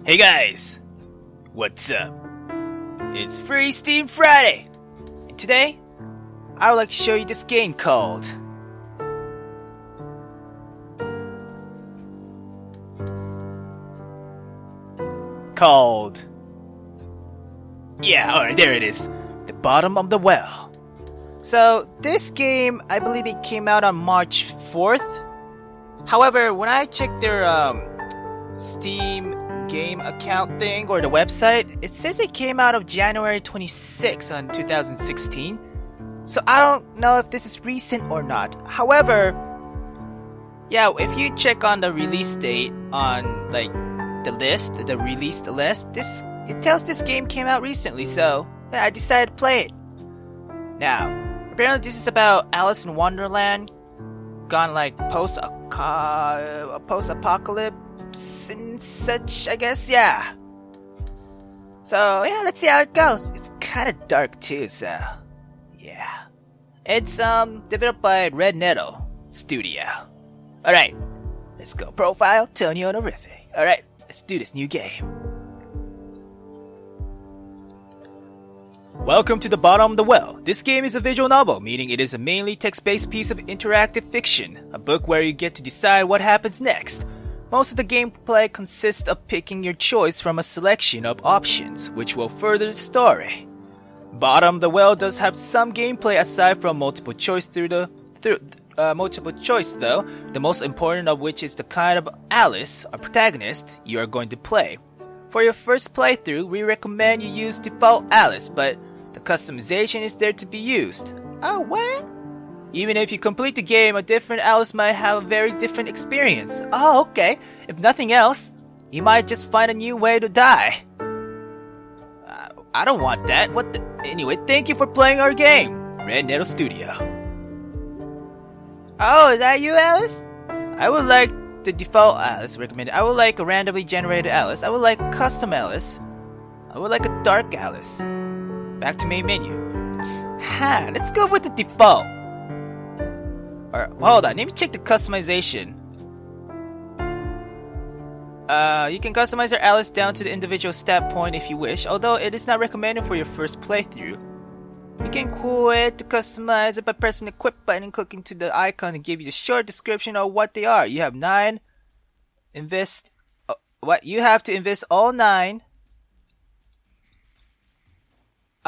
Hey guys! What's up? It's FreeSteamFriday! And today, I would like to show you this game called alright, there it is. The Bottom of the Well. So, this game, I believe it came out on March 4th. However, when I checked their Steam game account thing or the website, it says it came out of January 26 on 2016. So I don't know if this is recent or not. However, yeah, if you check on the release date on like the released list, it tells this game came out recently. So yeah, I decided to play it. Now, apparently this is about Alice in Wonderland gone like post-apocalypse and such, I guess, yeah. So, yeah, let's see how it goes. It's kind of dark too, so, yeah. It's, developed by Red Nettle Studio. Alright, let's go. Profile, Tony Honorific. Alright, let's do this new game. Welcome to the Bottom of the Well. This game is a visual novel, meaning it is a mainly text-based piece of interactive fiction, a book where you get to decide what happens next. Most of the gameplay consists of picking your choice from a selection of options, which will further the story. Bottom of the Well does have some gameplay aside from multiple choice though, the most important of which is the kind of Alice, a protagonist, you are going to play. For your first playthrough, we recommend you use default Alice, but the customization is there to be used. Oh, what? Even if you complete the game, a different Alice might have a very different experience. Oh, okay. If nothing else, you might just find a new way to die. I don't want that. Anyway, thank you for playing our game. Red Nettle Studio. Oh, is that you, Alice? I would like the default Alice recommended. I would like a randomly generated Alice. I would like a custom Alice. I would like a dark Alice. Back to main menu. Let's go with the default. Alright, hold on, let me check the customization. You can customize your Alice down to the individual stat point if you wish, although it is not recommended for your first playthrough. You can quit to customize it by pressing the equip button and clicking to the icon to give you the short description of what they are. You have 9. You have to invest all 9.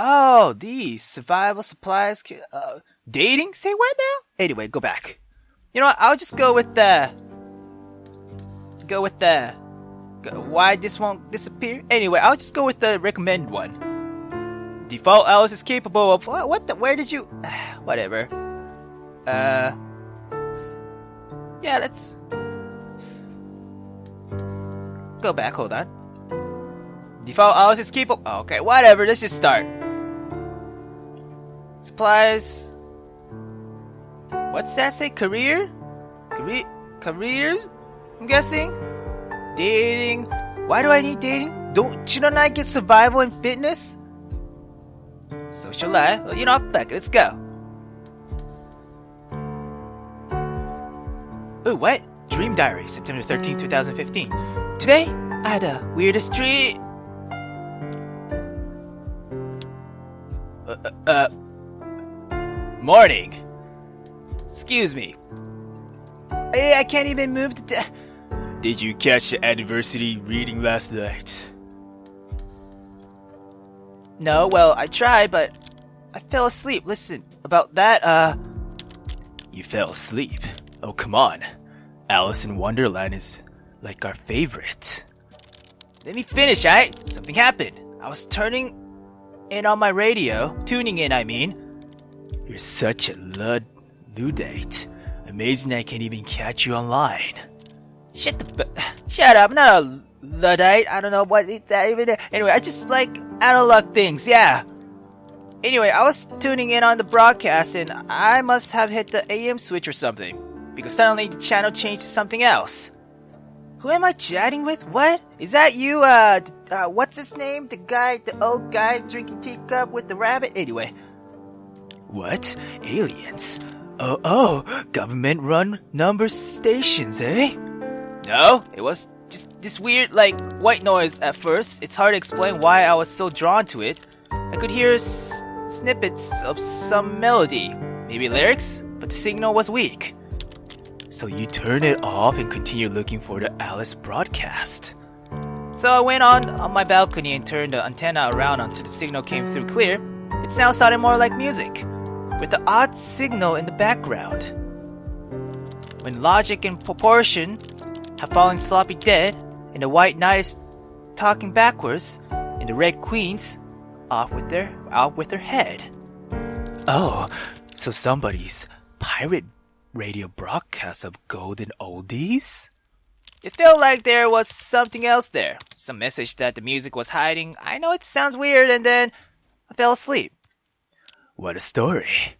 Oh, these survival supplies. Dating? Say what now? Anyway, go back. You know what? I'll just go with why this won't disappear? Anyway, I'll just go with the recommended one. Default Alice is capable of where did you whatever. Yeah, let's go back, hold on. Default Alice is capable. Okay, whatever, let's just start. Supplies. What's that say? Careers? I'm guessing? Dating. Why do I need dating? Shouldn't I get survival and fitness? Social life. Well, you know, fuck it, let's go. Ooh, what? Dream Diary, September 13, 2015. Today, I had a weirdest dream. Morning. Excuse me. Hey, I can't even move the Did you catch the anniversary reading last night? No, well, I tried, but I fell asleep. Listen, about that, You fell asleep? Oh, come on. Alice in Wonderland is like our favorite. Let me finish, alright? Something happened. I was tuning in, I mean. You're such a Luddite. Amazing I can't even catch you online. Shut up, I'm not a Luddite. I don't know what that even is. Anyway, I just like analog things, yeah. Anyway, I was tuning in on the broadcast and I must have hit the AM switch or something. Because suddenly the channel changed to something else. Who am I chatting with? What? Is that you, what's his name? The old guy drinking teacup with the rabbit? Anyway. What? Aliens? Oh, government-run number stations, eh? No, it was just this weird, like, white noise at first. It's hard to explain why I was so drawn to it. I could hear snippets of some melody, maybe lyrics, but the signal was weak. So you turn it off and continue looking for the Alice broadcast. So I went on my balcony and turned the antenna around until the signal came through clear. It now sounded more like music, with the odd signal in the background. When logic and proportion have fallen sloppy dead, and the white knight is talking backwards, and the red queen's out with their head. Oh, so somebody's pirate radio broadcast of golden oldies? It felt like there was something else there. Some message that the music was hiding. I know it sounds weird, and then I fell asleep. What a story.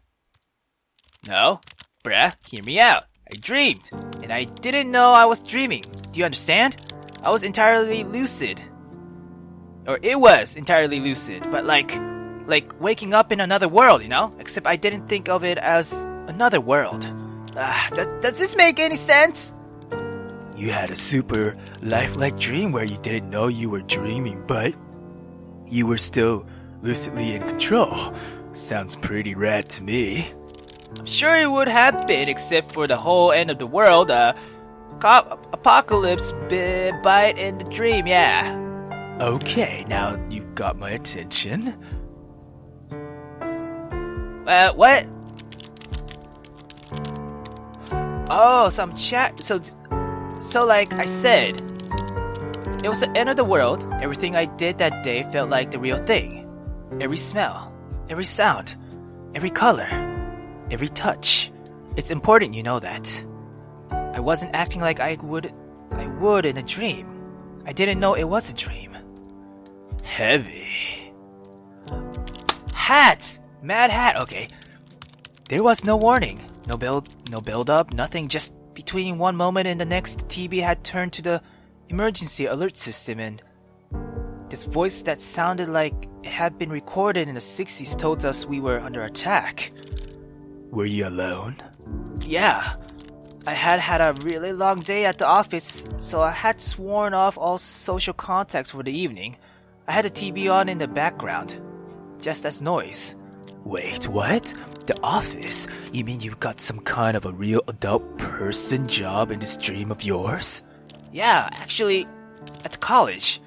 No, bruh, hear me out. I dreamed, and I didn't know I was dreaming. Do you understand? I was entirely lucid. Or it was entirely lucid, but like waking up in another world, you know? Except I didn't think of it as another world. Does this make any sense? You had a super lifelike dream where you didn't know you were dreaming, but you were still lucidly in control. Sounds pretty rad to me. I'm sure it would have been, except for the whole end of the world, apocalypse bite in the dream, yeah. Okay, now you've got my attention. What? Oh, some chat. So like I said, it was the end of the world. Everything I did that day felt like the real thing. Every smell, every sound, every color, every touch. It's important you know that. I wasn't acting like I would in a dream. I didn't know it was a dream. Heavy. Hat! Mad hat, okay. There was no warning. No build up, nothing, just between one moment and the next, TV had turned to the emergency alert system, and this voice that sounded like it had been recorded in the 60s told us we were under attack. Were you alone? Yeah. I had a really long day at the office, so I had sworn off all social contact for the evening. I had the TV on in the background, just as noise. Wait, what? The office? You mean you've got some kind of a real adult person job in this dream of yours? Yeah, actually, at the college.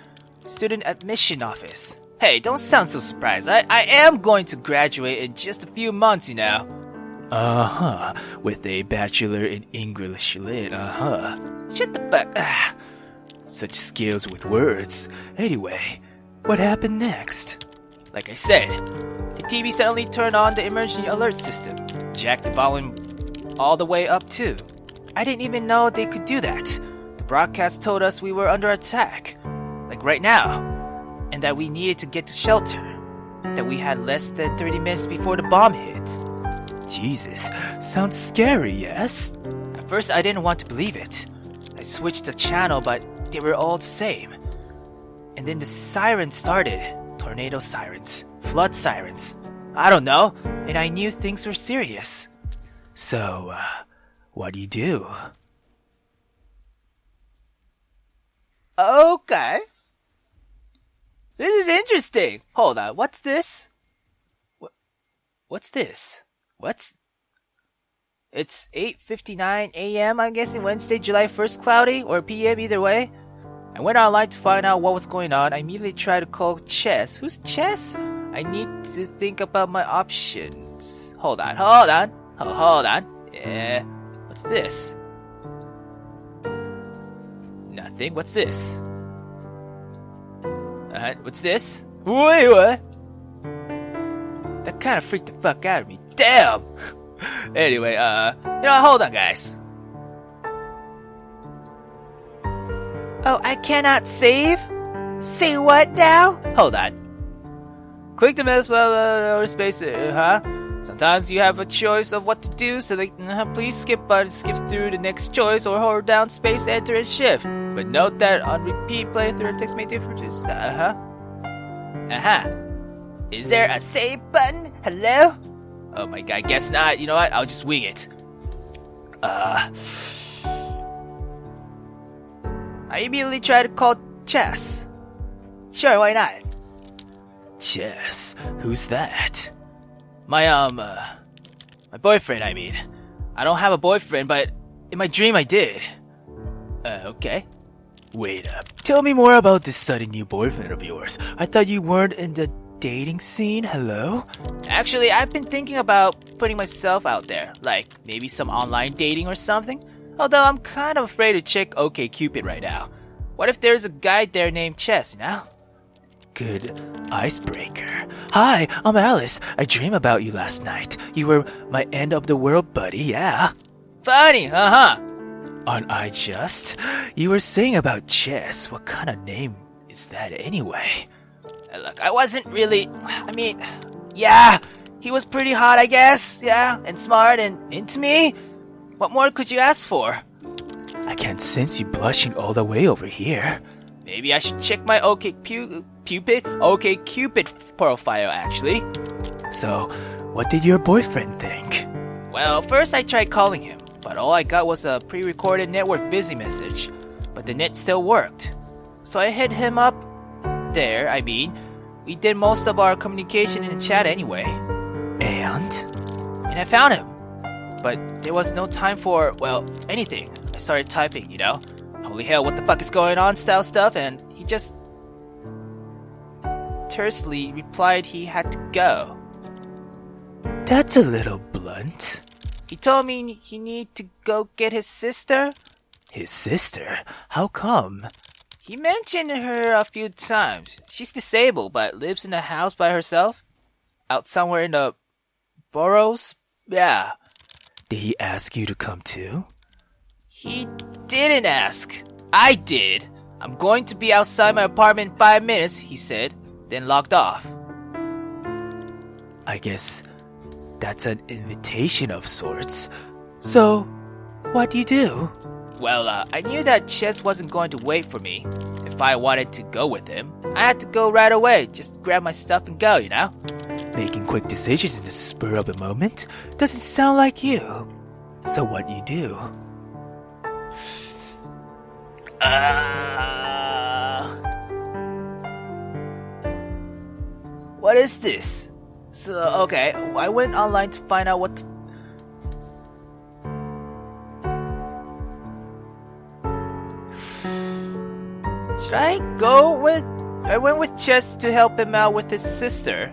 Student admission office. Hey, don't sound so surprised. I am going to graduate in just a few months, you know. Uh-huh. With a bachelor in English lit, uh-huh. Shut the fuck. Such skills with words. Anyway, what happened next? Like I said, the TV suddenly turned on the emergency alert system. Jacked the volume all the way up too. I didn't even know they could do that. The broadcast told us we were under attack. Like right now. And that we needed to get to shelter. That we had less than 30 minutes before the bomb hit. Jesus, sounds scary, yes? At first I didn't want to believe it. I switched the channel, but they were all the same. And then the sirens started. Tornado sirens, flood sirens. I don't know, and I knew things were serious. So, what do you do? Okay. This is interesting. Hold on, what's this? What's this? It's 8:59 a.m. I'm guessing Wednesday, July 1st, cloudy, or p.m. either way. I went online to find out what was going on. I immediately tried to call Chess. Who's Chess? I need to think about my options. Hold on. Yeah. What's this? Nothing. What's this? What's this? Wait, what? That kind of freaked the fuck out of me. Damn! Anyway, hold on, guys. Oh, I cannot save? Say what now? Hold on. Click the mouse or space, Sometimes you have a choice of what to do, so please skip button, skip through the next choice, or hold down space, enter, and shift. But note that on repeat playthrough, text may differ to Is there a save button? Hello? Oh my god, guess not. You know what? I'll just wing it. I immediately tried to call Chess. Sure, why not? Chess? Who's that? My boyfriend, I mean. I don't have a boyfriend, but in my dream I did. Okay. Wait up. Tell me more about this sudden new boyfriend of yours. I thought you weren't in the dating scene, hello? Actually, I've been thinking about putting myself out there. Like, maybe some online dating or something. Although I'm kind of afraid to check OkCupid right now. What if there's a guy there named Chess, you know? Good icebreaker. Hi, I'm Alice. I dreamed about you last night. You were my end of the world buddy, yeah. Funny, Aren't I just? You were saying about Chess. What kind of name is that anyway? Look, I wasn't really... yeah, he was pretty hot, I guess. Yeah, and smart and into me. What more could you ask for? I can't sense you blushing all the way over here. Maybe I should check my OkCupid profile, actually. So, what did your boyfriend think? Well, first I tried calling him, but all I got was a pre-recorded network busy message. But the net still worked. So I hit him up there, we did most of our communication in the chat anyway. And I found him. But there was no time for, anything. I started typing, holy hell, what the fuck is going on style stuff, and he just tersely replied he had to go. That's a little blunt. He told me he need to go get his sister. His sister? How come? He mentioned her a few times. She's disabled, but lives in a house by herself. Out somewhere in the boroughs? Yeah. Did he ask you to come too? He didn't ask. I did. I'm going to be outside my apartment in 5 minutes, he said, then logged off. I guess that's an invitation of sorts. So, what do you do? Well, I knew that Chess wasn't going to wait for me. If I wanted to go with him, I had to go right away. Just grab my stuff and go, Making quick decisions in the spur of the moment doesn't sound like you. So what do you do? What is this? So, okay, I went online to find out what the... Should I go with... I went with Chess to help him out with his sister.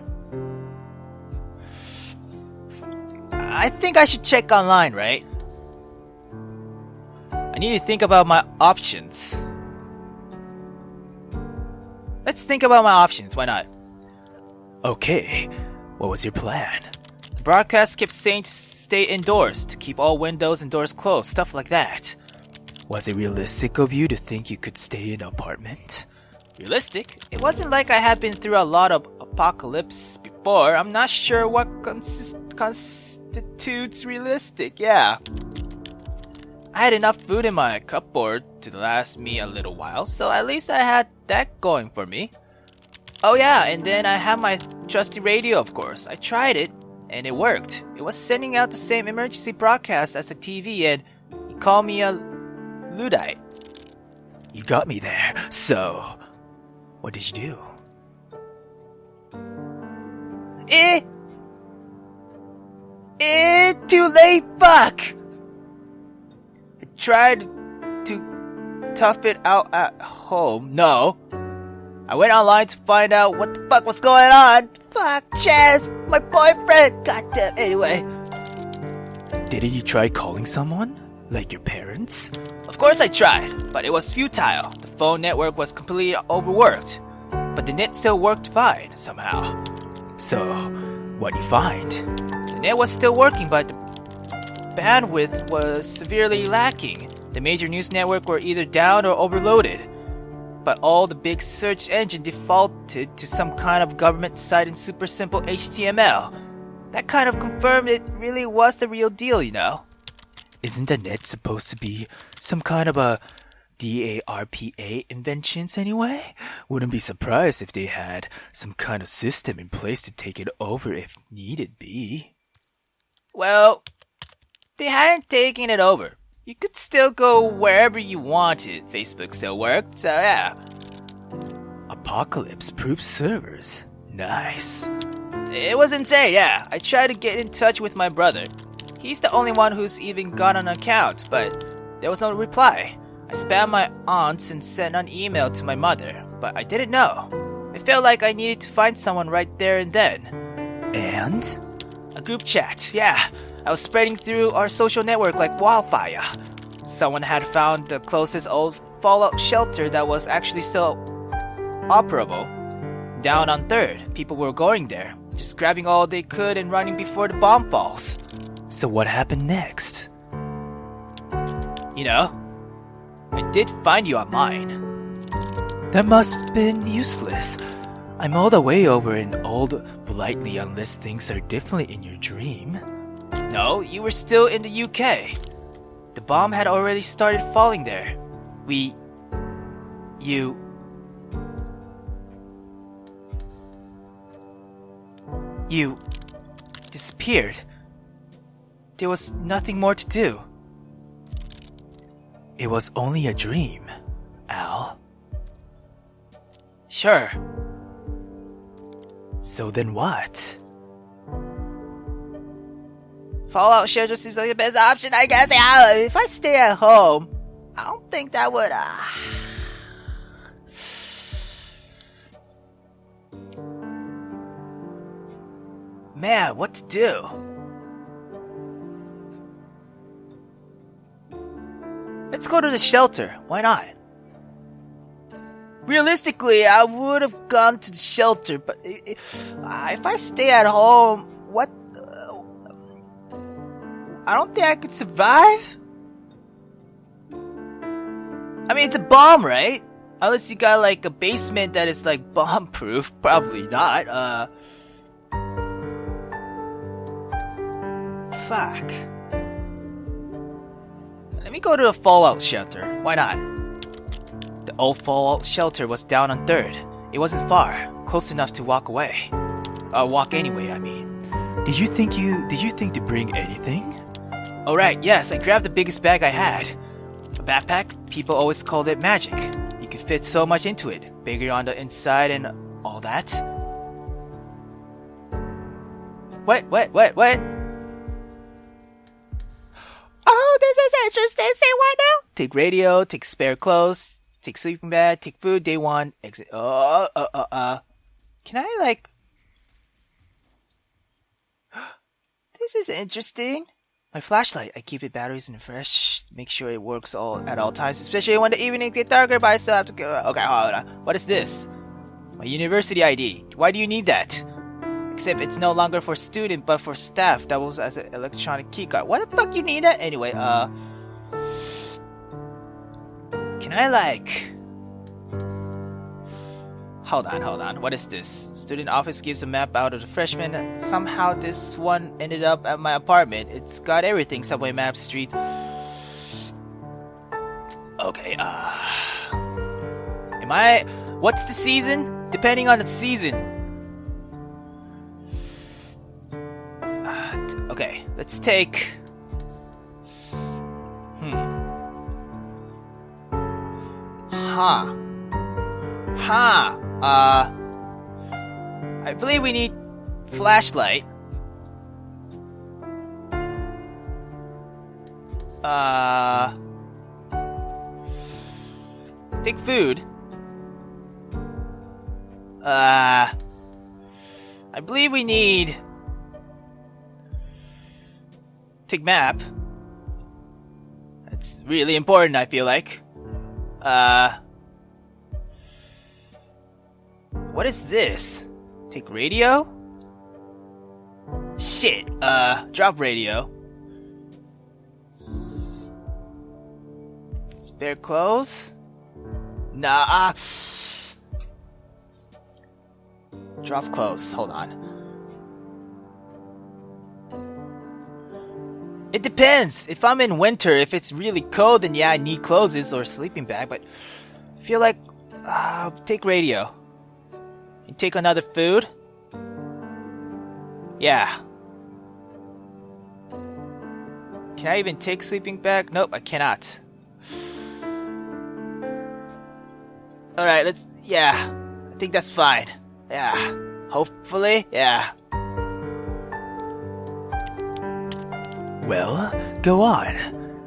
I think I should check online, right? I need to think about my options. Let's think about my options, why not? Okay, what was your plan? The broadcast kept saying to stay indoors, to keep all windows and doors closed, stuff like that. Was it realistic of you to think you could stay in an apartment? Realistic? It wasn't like I had been through a lot of apocalypse before. I'm not sure what constitutes realistic, yeah. I had enough food in my cupboard to last me a little while, so at least I had that going for me. Oh yeah, and then I had my trusty radio, of course. I tried it, and it worked. It was sending out the same emergency broadcast as the TV, and he called me a Luddite. You got me there, so what did you do? Too late, fuck! I tried to tough it out at home. No. I went online to find out what the fuck was going on. Fuck, Chaz, my boyfriend. Goddamn. Anyway. Didn't you try calling someone? Like your parents? Of course I tried, but it was futile. The phone network was completely overworked. But the net still worked fine, somehow. So, what'd you find? The net was still working, but the bandwidth was severely lacking. The major news networks were either down or overloaded. But all the big search engine defaulted to some kind of government site in super simple HTML. That kind of confirmed it really was the real deal, Isn't the net supposed to be some kind of a DARPA inventions anyway? Wouldn't be surprised if they had some kind of system in place to take it over if needed be. Well, they hadn't taken it over. You could still go wherever you wanted. Facebook still worked, so yeah. Apocalypse-proof servers. Nice. It was insane, yeah. I tried to get in touch with my brother. He's the only one who's even got an account, but there was no reply. I spammed my aunts and sent an email to my mother, but I didn't know. I felt like I needed to find someone right there and then. And? A group chat, yeah. I was spreading through our social network like wildfire. Someone had found the closest old fallout shelter that was actually still operable. Down on 3rd, people were going there, just grabbing all they could and running before the bomb falls. So what happened next? You know, I did find you online. That must have been useless. I'm all the way over in old politely unless things are differently in your dream. No, you were still in the UK. The bomb had already started falling there. You disappeared. There was nothing more to do. It was only a dream, Al. Sure. So then what? Fallout shelter seems like the best option, I guess. Yeah, if I stay at home, I don't think that would, Man, what to do? Let's go to the shelter. Why not? Realistically, I would have gone to the shelter, but if I stay at home, what? I don't think I could survive. I mean, it's a bomb, right? Unless you got like a basement that is like bomb-proof. Probably not. Fuck. Let me go to the fallout shelter. Why not? The old fallout shelter was down on 3rd. It wasn't far, close enough to walk away. Walk anyway, I mean. Did you think to bring anything? Oh right, yes, I grabbed the biggest bag I had. A backpack, people always called it magic. You could fit so much into it, bigger on the inside and all that. What? Oh, this is interesting. Say what now? Take radio, take spare clothes, take sleeping bag, take food, day 1, exit. Can I like... This is interesting. My flashlight, I keep it batteries and fresh, make sure it works at all times, especially when the evenings get darker, but I still have to go. Okay, hold on. What is this? My university ID. Why do you need that? Except it's no longer for student, but for staff. Doubles as an electronic keycard. What the fuck you need that? Anyway, can I like... Hold on. What is this? Student office gives a map out of the freshmen. Somehow this one ended up at my apartment. It's got everything. Subway maps, streets. Okay, What's the season? Depending on the season. Okay, let's take... I believe we need flashlight. Take food. I believe we need... Take map. That's really important, I feel like. What is this? Take radio? Shit, drop radio. Spare clothes? Nah, Drop clothes, hold on. It depends. If I'm in winter, if it's really cold, then yeah, I need clothes or a sleeping bag, but I feel like, take radio. And take another food? Yeah. Can I even take sleeping bag? Nope, I cannot. Alright, yeah. I think that's fine. Yeah. Hopefully, yeah. Well, go on.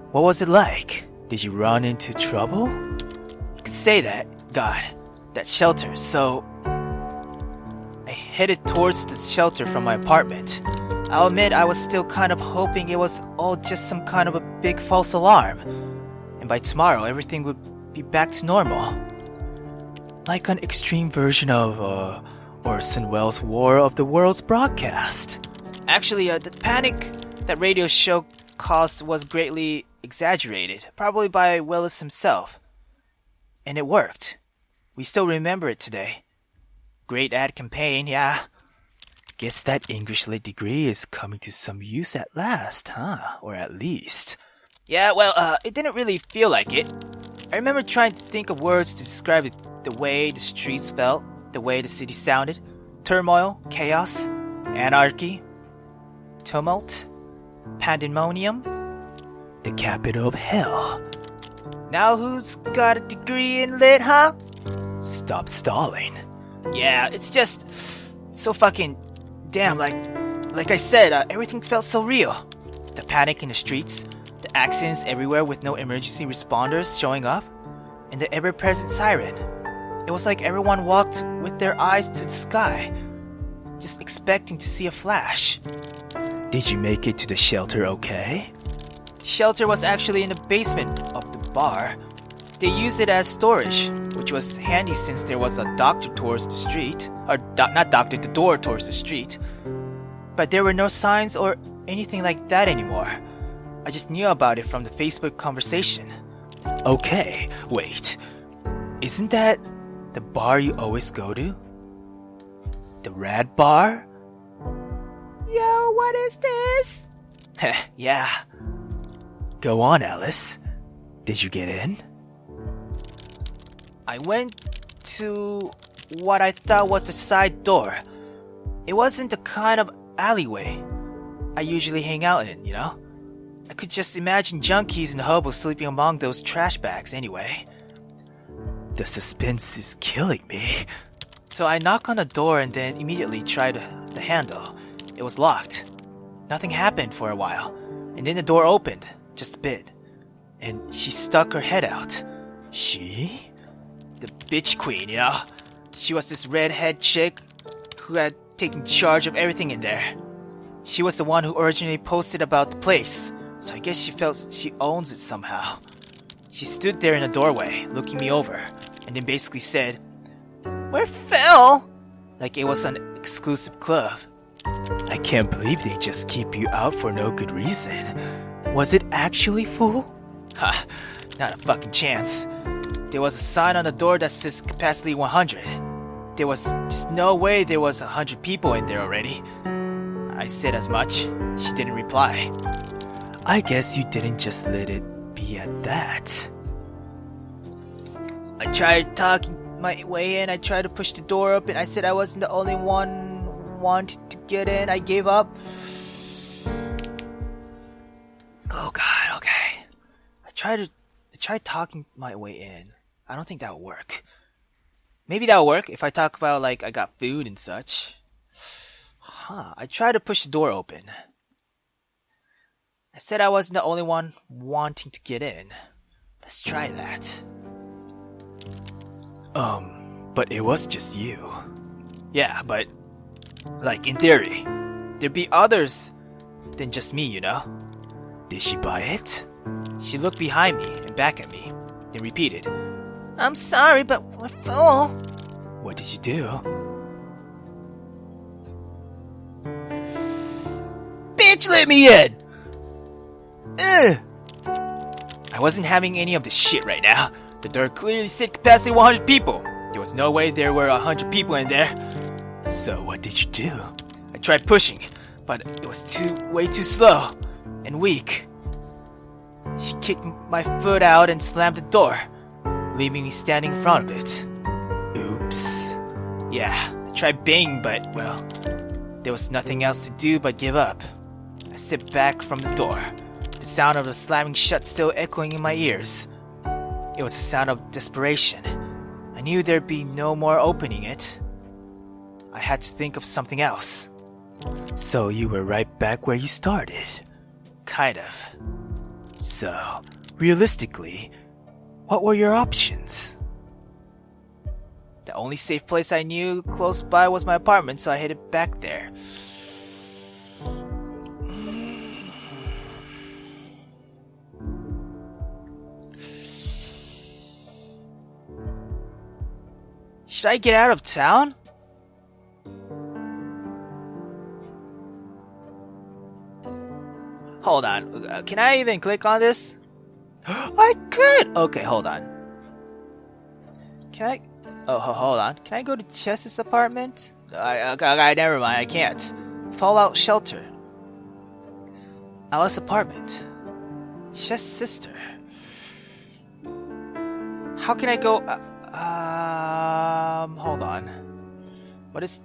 What was it like? Did you run into trouble? You could say that. God, that shelter, so... I headed towards the shelter from my apartment. I'll admit I was still kind of hoping it was all just some kind of a big false alarm. And by tomorrow, everything would be back to normal. Like an extreme version of, Orson Welles' War of the Worlds broadcast. Actually, the panic that radio show caused was greatly exaggerated, probably by Welles himself. And it worked. We still remember it today. Great ad campaign, yeah. Guess that English Lit degree is coming to some use at last, huh? Or at least. Yeah, well, it didn't really feel like it. I remember trying to think of words to describe it, the way the streets felt, the way the city sounded. Turmoil, chaos, anarchy, tumult, pandemonium, the capital of hell. Now who's got a degree in lit, huh? Stop stalling. Yeah, it's just so fucking damn, like I said, everything felt so real. The panic in the streets, the accidents everywhere with no emergency responders showing up, and the ever-present siren. It was like everyone walked with their eyes to the sky, just expecting to see a flash. Did you make it to the shelter okay? The shelter was actually in the basement of the bar. They used it as storage, which was handy since there was a doctor towards the street. The door towards the street. But there were no signs or anything like that anymore. I just knew about it from the Facebook conversation. Okay, wait. Isn't that the bar you always go to? The Rad Bar? Yo, what is this? Yeah. Go on, Alice. Did you get in? I went to what I thought was the side door. It wasn't the kind of alleyway I usually hang out in, you know? I could just imagine junkies and hobos sleeping among those trash bags anyway. The suspense is killing me. So I knock on the door and then immediately tried the handle. It was locked. Nothing happened for a while. And then the door opened, just a bit. And she stuck her head out. She? The bitch queen, you know? She was this redhead chick who had taken charge of everything in there. She was the one who originally posted about the place, so I guess she felt she owns it somehow. She stood there in the doorway, looking me over, and then basically said, "Where Phil?" Like it was an exclusive club. I can't believe they just keep you out for no good reason. Was it actually full? Ha, not a fucking chance. There was a sign on the door that says capacity 100. There was just no way there was 100 people in there already. I said as much. She didn't reply. I guess you didn't just let it be at that. I tried talking my way in. I tried to push the door open. I said I wasn't the only one wanting to get in. I gave up. Oh god, okay. I tried talking my way in. I don't think that would work. Maybe that would work if I talk about like I got food and such. I tried to push the door open. I said I wasn't the only one wanting to get in. Let's try that. But it was just you. Yeah, but like in theory, there'd be others than just me, you know? Did she buy it? She looked behind me and back at me, then repeated, "I'm sorry, but we're full." What did you do? Bitch, let me in! Ugh. I wasn't having any of this shit right now. The door clearly said capacity 100 people. There was no way there were 100 people in there. So what did you do? I tried pushing, but it was way too slow and weak. She kicked my foot out and slammed the door, leaving me standing in front of it. Oops. Yeah, I tried banging, but, well, there was nothing else to do but give up. I stepped back from the door. the sound of the slamming shut still echoing in my ears. It was a sound of desperation. I knew there'd be no more opening it. I had to think of something else. So you were right back where you started? Kind of. So, realistically, what were your options? The only safe place I knew close by was my apartment, so I headed back there. Should I get out of town? Hold on, can I even click on this? I could! Okay, hold on. Can I... Oh, hold on. Can I go to Chess's apartment? Never mind, I can't. Fallout shelter. Alice's apartment. Chess' sister. How can I go... hold on. What is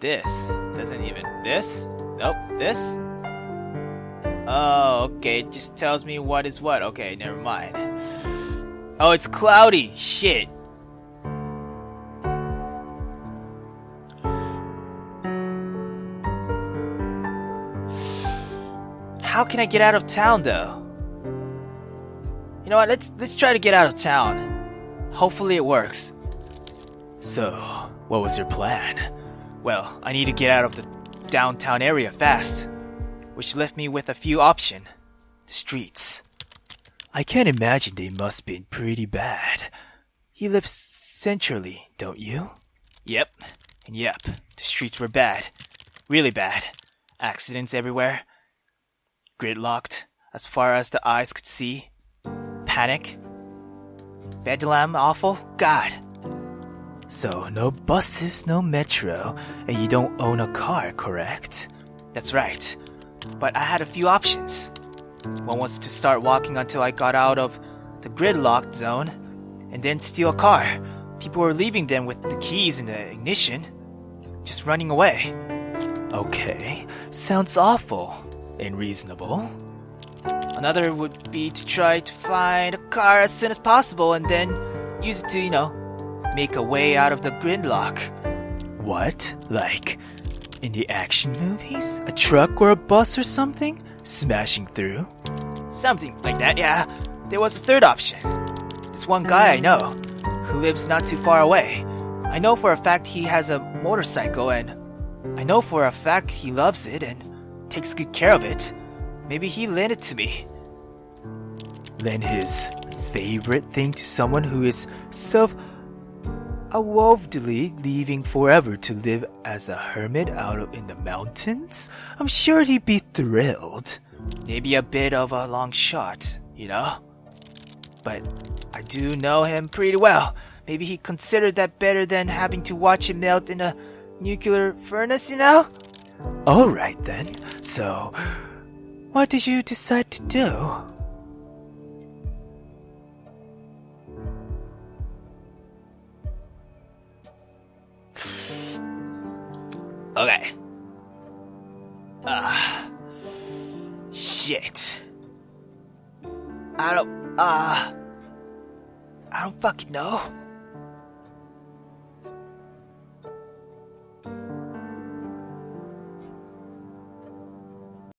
this? Doesn't even... This? Nope, this? Oh, okay, it just tells me what is what. Okay, never mind. Oh, it's cloudy. Shit. How can I get out of town, though? You know what? Let's try to get out of town. Hopefully it works. So, what was your plan? Well, I need to get out of the downtown area fast, which left me with a few options. The streets. I can't imagine they must be pretty bad. You live centrally, don't you? Yep. And yep, the streets were bad. Really bad. Accidents everywhere. Gridlocked as far as the eyes could see. Panic. Bedlam awful. God. So, no buses, no metro, and you don't own a car, correct? That's right. But I had a few options. One was to start walking until I got out of the gridlocked zone, and then steal a car. People were leaving them with the keys in the ignition, just running away. Okay, sounds awful and reasonable. Another would be to try to find a car as soon as possible and then use it to, make a way out of the gridlock. What? Like in the action movies? A truck or a bus or something? Smashing through? Something like that, yeah. There was a third option. This one guy I know, who lives not too far away. I know for a fact he has a motorcycle, and I know for a fact he loves it and takes good care of it. Maybe he lent it to me. Lend his favorite thing to someone who is self-avowedly leaving forever to live as a hermit out in the mountains? I'm sure he'd be thrilled. Maybe a bit of a long shot, But I do know him pretty well. Maybe he considered that better than having to watch him melt in a nuclear furnace, Alright then. So, what did you decide to do? Okay. Shit. I don't fucking know.